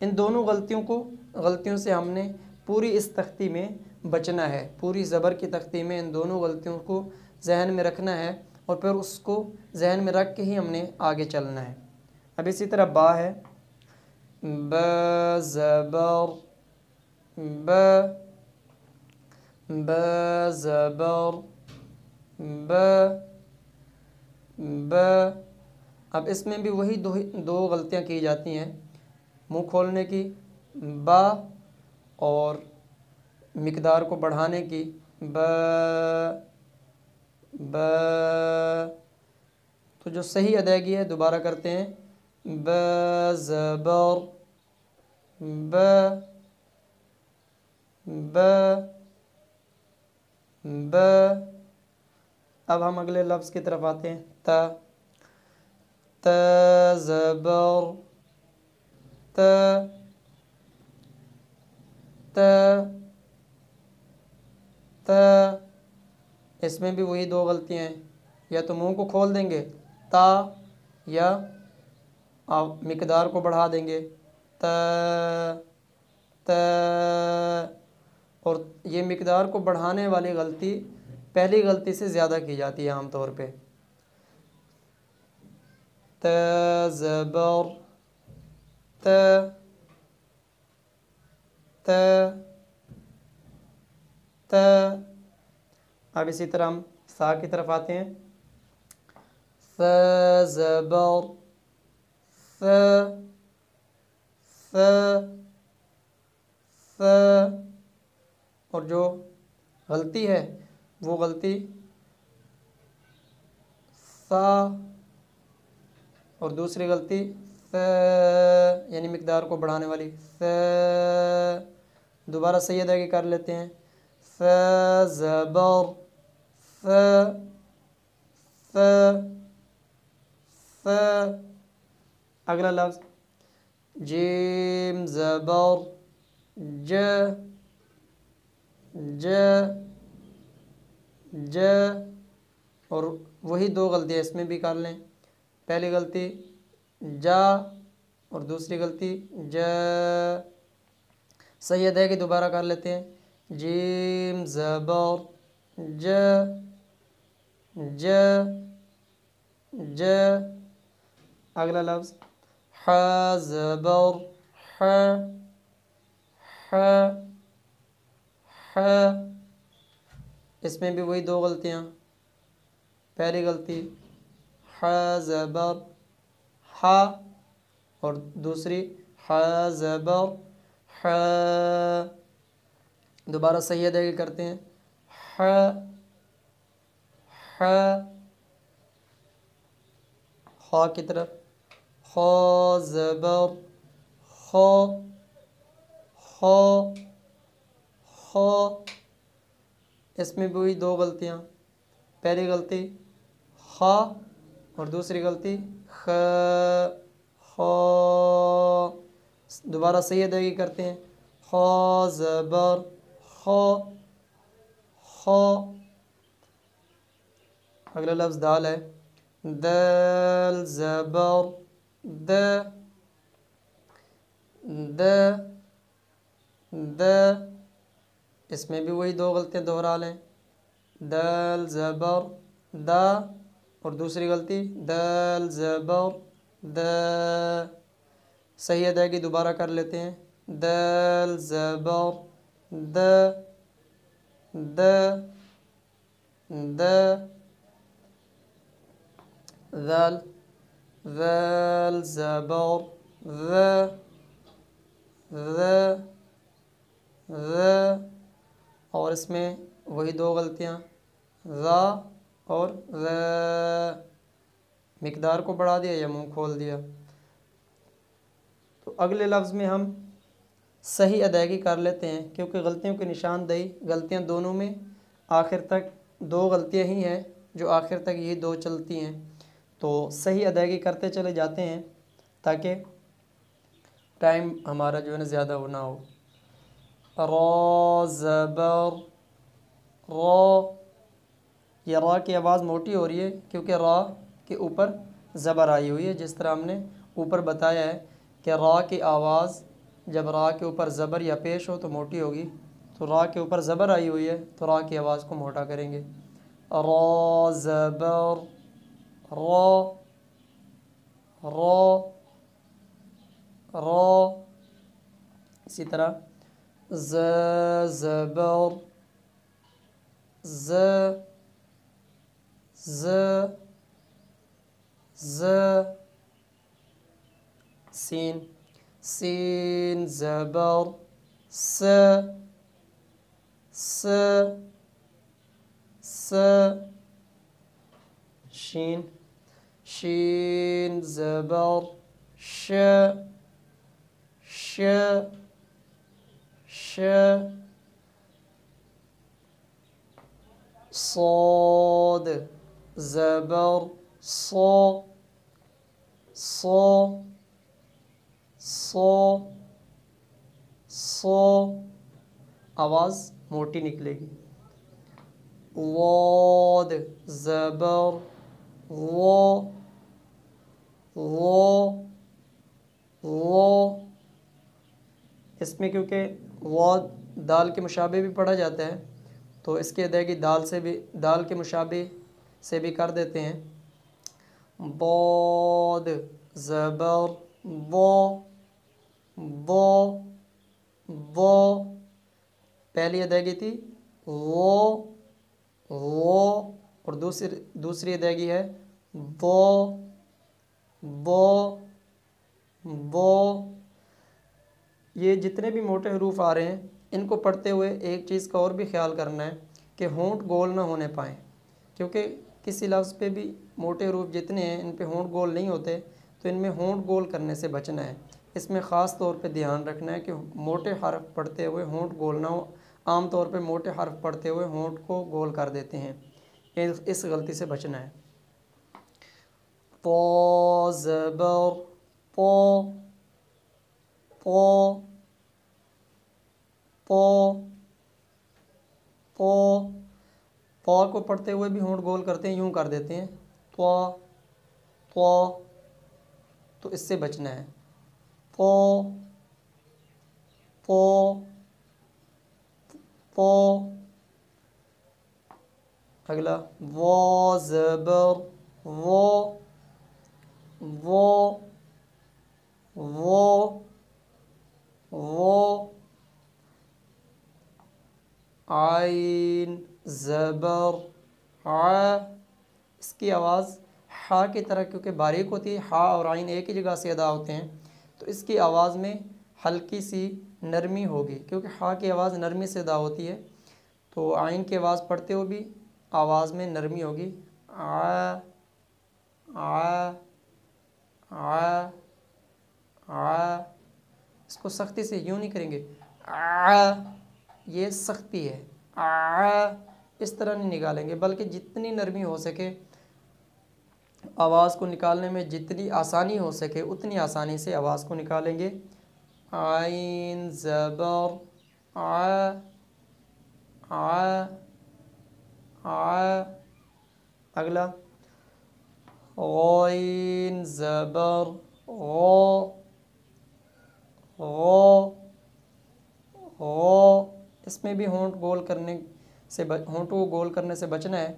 ان دونوں غلطیوں سے ہم نے پوری اس تختی میں بچنا ہے، پوری زبر کی تختی میں ان دونوں غلطیوں کو ذہن میں رکھنا ہے، اور پھر اس کو ذہن میں رکھ کے ہی ہم نے آگے چلنا ہے۔ اب اسی طرح با ہے، ب زبر ب، ب زبر ب ب۔ اب اس میں بھی وہی دو غلطیاں کی جاتی ہیں، منہ کھولنے کی با اور مقدار کو بڑھانے کی ب ب۔ تو جو صحیح ادائیگی ہے دوبارہ کرتے ہیں، ب زبر ب ب ب۔ اب ہم اگلے لفظ کی طرف آتے ہیں، تا، ت زبر ت ت ت۔ اس میں بھی وہی دو غلطیاں ہیں، یا تو منہ کو کھول دیں گے تا، یا آپ مقدار کو بڑھا دیں گے ت ت۔ اور یہ مقدار کو بڑھانے والی غلطی پہلی غلطی سے زیادہ کی جاتی ہے عام طور پہ۔ ت زبر ت ت ت۔ اب اسی طرح ہم سا کی طرف آتے ہیں، ث زبر ث ث ث۔ اور جو غلطی ہے وہ غلطی ثا، اور دوسری غلطی ث، یعنی مقدار کو بڑھانے والی ث۔ دوبارہ صحیح ادائیگی کر لیتے ہیں، ث زبر ث ث ث۔ اگلا لفظ جیم زبر ج ج ج۔ اور وہی دو غلطیاں اس میں بھی کر لیں، پہلی غلطی جا اور دوسری غلطی ج۔ صحیح ادائیگی دوبارہ کر لیتے ہیں، جیم زبر ج ج ج۔ اگلا لفظ ح زبر ح ح ح۔ اس میں بھی وہی دو غلطیاں، پہلی غلطی ح زبر ح، اور دوسری ح زبر ح۔ دوبارہ صحیح ادائیگی کرتے ہیں، ح ح۔ خا کی طرف، خا زبر خا خا خا۔ اس میں بھی وہی دو غلطیاں، پہلی غلطی خا اور دوسری غلطی خ خا۔ دوبارہ صحیح ادائیگی کرتے ہیں، خا زبر خا خا۔ اگلا لفظ دال ہے، دال زبر د د د۔ اس میں بھی وہی دو غلطیاں دہرا لیں، دال زبر دا اور دوسری غلطی دال زبر د۔ صحیح ادائیگی دوبارہ کر لیتے ہیں، دال زبر د د د۔ ذال، ذال زبر ذ ذ ذ۔ اور اس میں وہی دو غلطیاں، ذا اور ذ، مقدار کو بڑھا دیا یا منہ کھول دیا۔ تو اگلے لفظ میں ہم صحیح ادائیگی کر لیتے ہیں، کیونکہ غلطیوں کی نشاندہی غلطیاں دونوں میں آخر تک دو غلطیاں ہی ہیں، جو آخر تک یہی دو چلتی ہیں، تو صحیح ادائیگی کرتے چلے جاتے ہیں تاکہ ٹائم ہمارا جو ہے نا زیادہ نہ ہو۔ را زبر را، یہ را کی آواز موٹی ہو رہی ہے کیونکہ را کے اوپر زبر آئی ہوئی ہے، جس طرح ہم نے اوپر بتایا ہے کہ را کی آواز جب را کے اوپر زبر یا پیش ہو تو موٹی ہوگی، تو را کے اوپر زبر آئی ہوئی ہے تو را کی آواز کو موٹا کریں گے، را زبر را، را را۔ اسی طرح ز زبر ز ز ز، سین سین زبر س س س، شین شین زبر ش ش ش، صاد زبر صو صو صو صو، آواز موٹی نکلے گی، ضاد زبر غو غو غو، اس میں کیونکہ غاد دال کے مشابہ بھی پڑھا جاتا ہے تو اس کی ادائیگی دال کے مشابہ سے بھی کر دیتے ہیں، ضاد زبر ضو ضو ضو، پہلی ادائیگی تھی غو غو، اور دوسری ادائیگی ہے ضو ضو ضو۔ یہ جتنے بھی موٹے حروف آ رہے ہیں ان کو پڑھتے ہوئے ایک چیز کا اور بھی خیال کرنا ہے کہ ہونٹ گول نہ ہونے پائیں، کیونکہ کسی لفظ پہ بھی موٹے حروف جتنے ہیں ان پہ ہونٹ گول نہیں ہوتے، تو ان میں ہونٹ گول کرنے سے بچنا ہے، اس میں خاص طور پہ دھیان رکھنا ہے کہ موٹے حرف پڑھتے ہوئے ہونٹ گول نہ ہو، عام طور پہ موٹے حرف پڑھتے ہوئے ہونٹ کو گول کر دیتے ہیں، اس غلطی سے بچنا ہے۔ طا زبر طا طا طا طا، طا کو پڑھتے ہوئے بھی ہونٹ گول کرتے ہیں، یوں کر دیتے ہیں طا طا، تو اس سے بچنا ہے، طا طا طا۔ اگلا وا زبر وا وا وا وا، عین زبر ع، اس کی آواز ہا کی طرح کیونکہ باریک ہوتی ہے، ہا اور عین ایک ہی جگہ سے ادا ہوتے ہیں تو اس کی آواز میں ہلکی سی نرمی ہوگی، کیونکہ ہا کی آواز نرمی سے ادا ہوتی ہے تو عین کی آواز پڑھتے ہوئے بھی آواز میں نرمی ہوگی، ع ع ع ع، اس کو سختی سے یوں نہیں کریں گے، یہ سختی ہے، اس طرح نہیں نکالیں گے، بلکہ جتنی نرمی ہو سکے آواز کو نکالنے میں، جتنی آسانی ہو سکے اتنی آسانی سے آواز کو نکالیں گے، عین زبر ع ع ع۔ اگلا غین زبر غو غو غو، اس میں بھی ہونٹ گول کرنے سے ہونٹوں کو گول کرنے سے بچنا ہے،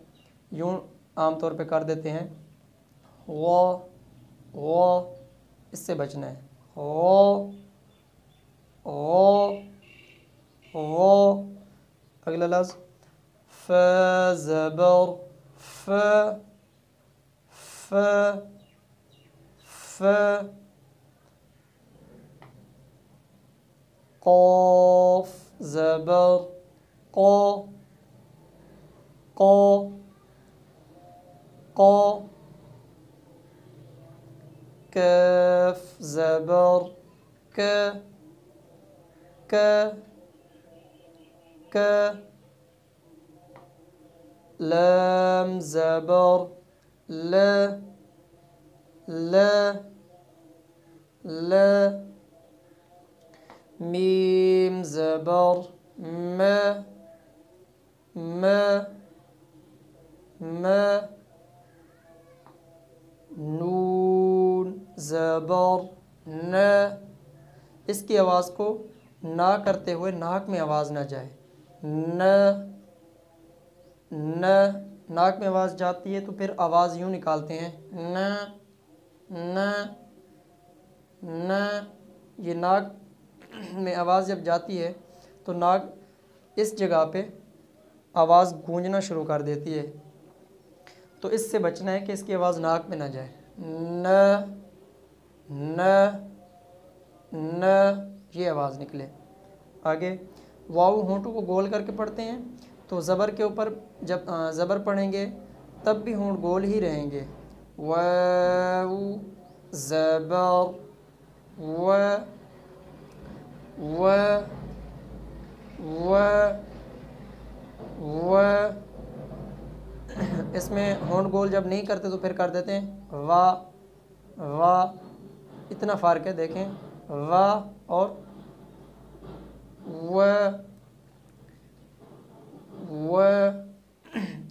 یوں عام طور پہ کر دیتے ہیں غو غو، اس سے بچنا ہے، غو غو غو۔ اگلا لفظ ف زبر ف ف ف، قاف زبر قا قا قا، کاف زبر ک ک ک، لام زبر ل ل ل، میم زبر م م م، نون زبر ن اس کی آواز کو نا کرتے ہوئے ناک میں آواز نہ جائے، ناک میں آواز جاتی ہے تو پھر آواز یوں نکالتے ہیں یہ ناک میں آواز جب جاتی ہے تو ناک اس جگہ پہ آواز گونجنا شروع کر دیتی ہے، تو اس سے بچنا ہے کہ اس کی آواز ناک میں نہ جائے، یہ آواز نکلے۔ آگے واو ہونٹوں کو گول کر کے پڑھتے ہیں، تو زبر کے اوپر جب زبر پڑھیں گے تب بھی ہونٹ گول ہی رہیں گے، واو زبر اس میں ہونٹ گول جب نہیں کرتے تو پھر کر دیتے ہیں وا، اتنا فرق ہے دیکھیں، وا اور و،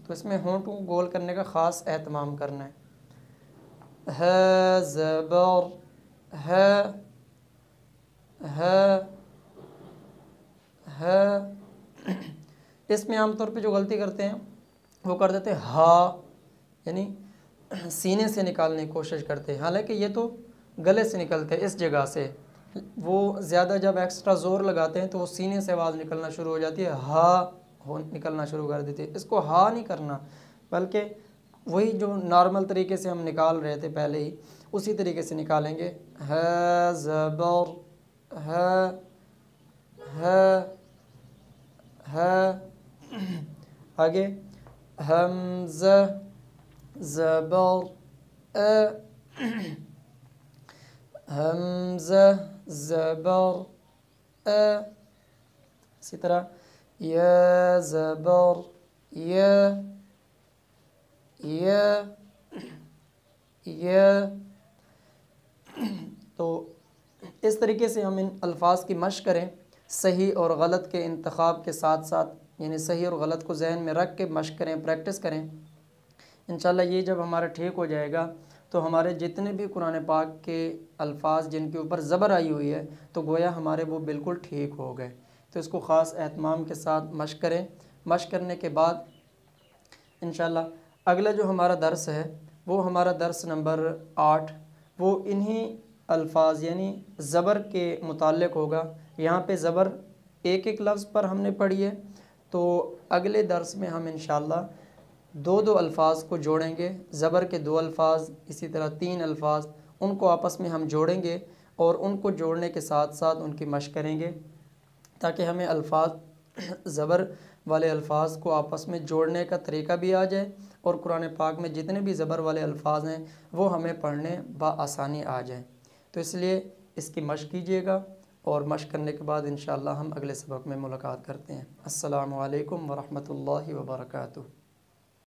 تو اس میں ہونٹ کو گول کرنے کا خاص اہتمام کرنا ہے۔ ہ زبر ہ، اس میں عام طور پہ جو غلطی کرتے ہیں وہ کر دیتے ہیں ہا، یعنی سینے سے نکالنے کی کوشش کرتے ہیں، حالانکہ یہ تو گلے سے نکلتے ہیں اس جگہ سے، وہ زیادہ جب ایکسٹرا زور لگاتے ہیں تو وہ سینے سے آواز نکلنا شروع ہو جاتی ہے، ہا نکلنا شروع کر دیتی ہے۔ اس کو ہا نہیں کرنا، بلکہ وہی جو نارمل طریقے سے ہم نکال رہے تھے پہلے ہی، اسی طریقے سے نکالیں گے، ہ زبر ہ، آگے حمزہ زبر حمزہ زبر اسی طرح یا زبر یا، تو اس طریقے سے ہم ان الفاظ کی مشق کریں، صحیح اور غلط کے انتخاب کے ساتھ ساتھ، یعنی صحیح اور غلط کو ذہن میں رکھ کے مشق کریں، پریکٹس کریں۔ انشاءاللہ یہ جب ہمارا ٹھیک ہو جائے گا تو ہمارے جتنے بھی قرآن پاک کے الفاظ جن کے اوپر زبر آئی ہوئی ہے تو گویا ہمارے وہ بالکل ٹھیک ہو گئے۔ تو اس کو خاص اہتمام کے ساتھ مشق کریں۔ مشق کرنے کے بعد انشاءاللہ اگلا جو ہمارا درس ہے وہ ہمارا درس نمبر 8، وہ انہی الفاظ یعنی زبر کے متعلق ہوگا۔ یہاں پہ زبر ایک ایک لفظ پر ہم نے پڑھی ہے، تو اگلے درس میں ہم انشاءاللہ دو الفاظ کو جوڑیں گے، زبر کے 2 الفاظ، اسی طرح 3 الفاظ، ان کو آپس میں ہم جوڑیں گے اور ان کو جوڑنے کے ساتھ ساتھ ان کی مشق کریں گے، تاکہ ہمیں زبر والے الفاظ کو آپس میں جوڑنے کا طریقہ بھی آ جائے اور قرآن پاک میں جتنے بھی زبر والے الفاظ ہیں وہ ہمیں پڑھنے بآسانی آ جائیں۔ تو اس لیے اس کی مشق کیجیے گا، اور مشق کرنے کے بعد انشاءاللہ ہم اگلے سبق میں ملاقات کرتے ہیں۔ السلام علیکم ورحمۃ اللہ وبرکاتہ۔